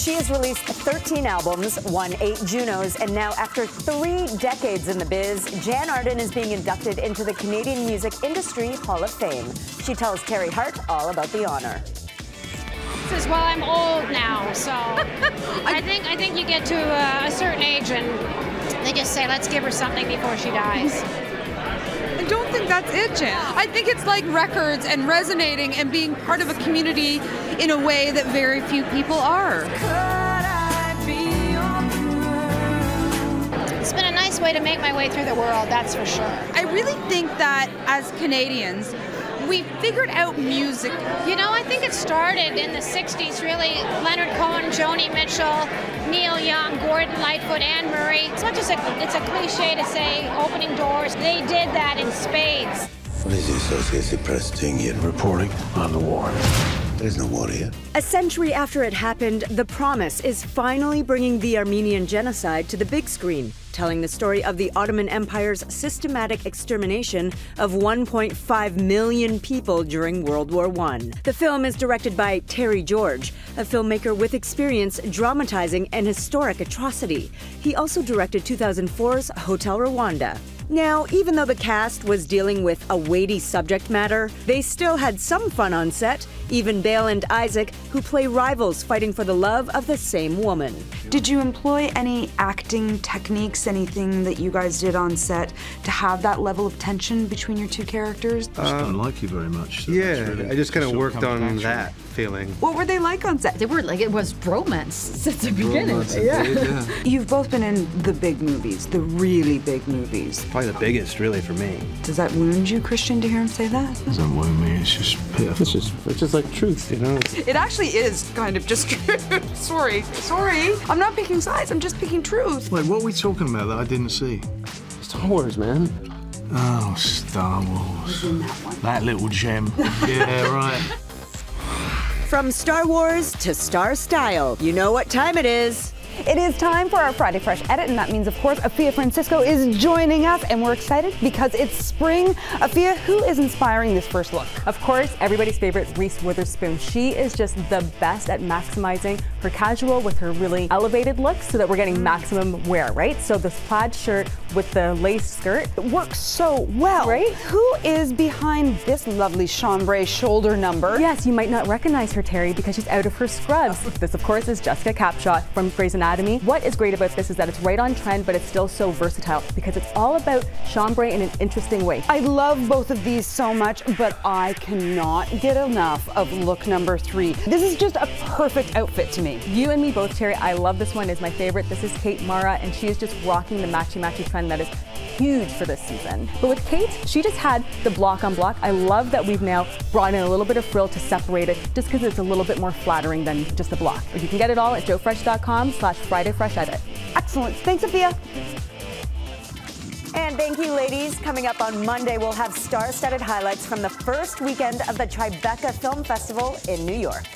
She has released 13 albums, won 8 Junos, and now after 3 decades in the biz, Jann Arden is being inducted into the Canadian Music Industry Hall of Fame. She tells Teri Hart all about the honor. This is, well, I'm old now, so I think you get to a certain age and they just say, let's give her something before she dies. I don't think that's it, Jann. I think it's like records and resonating and being part of a community in a way that very few people are. It's been a nice way to make my way through the world, that's for sure. I really think that as Canadians, we figured out music. You know, I think it started in the 60s, really. Leonard Cohen, Joni Mitchell, Neil Young, Gordon Lightfoot, Anne Murray. It's not just it's a cliche to say opening doors. They did that in spades. What is the Associated Press doing here? Reporting on the war. There is no war here. A century after it happened, The Promise is finally bringing the Armenian genocide to the big screen, telling the story of the Ottoman Empire's systematic extermination of 1.5 million people during World War I. The film is directed by Teri Hart, a filmmaker with experience dramatizing an historic atrocity. He also directed 2004's Hotel Rwanda. Now, even though the cast was dealing with a weighty subject matter, they still had some fun on set, even Bale and Isaac, who play rivals fighting for the love of the same woman. Did you employ any acting techniques, anything that you guys did on set to have that level of tension between your two characters? I just don't like you very much. So yeah, really I just kind of worked on that feeling. What were they like on set? They were like, it was bromance since the beginning. Yeah. You've both been in the big movies, the really big movies. Probably the biggest, really, for me. Does that wound you, Christian, to hear him say that? It doesn't wound me, it's just pitiful. It's just like truth, you know? It actually is kind of just truth. Sorry. I'm not picking sides, I'm just picking truth. Wait, what are we talking about that I didn't see? Star Wars, man. Oh, Star Wars. That little gem. Yeah, right. From Star Wars to Star Style, you know what time it is. It is time for our Friday Fresh Edit, and that means, of course, Afia Francisco is joining us, and we're excited because it's spring. Afia, who is inspiring this first look? Of course, everybody's favorite, Reese Witherspoon. She is just the best at maximizing her casual with her really elevated looks so that we're getting maximum wear, right? So this plaid shirt with the lace skirt. It works so well. Right? Who is behind this lovely chambray shoulder number? Yes, you might not recognize her, Teri, because she's out of her scrubs. This, of course, is Jessica Capshaw from Grey's Anatomy. What is great about this is that it's right on trend, but it's still so versatile because it's all about chambray in an interesting way. I love both of these so much, but I cannot get enough of look number 3. This is just a perfect outfit to me. You and me both, Teri. I love this one. It's my favorite. This is Kate Mara, and she is just rocking the matchy-matchy trend that is huge for this season. But with Kate, she just had the block on block. I love that we've now brought in a little bit of frill to separate it, just because it's a little bit more flattering than just a block. But you can get it all at joefresh.com/Friday Fresh Edit. Excellent. Thanks, Afia. And thank you, ladies. Coming up on Monday, we'll have star-studded highlights from the first weekend of the Tribeca Film Festival in New York.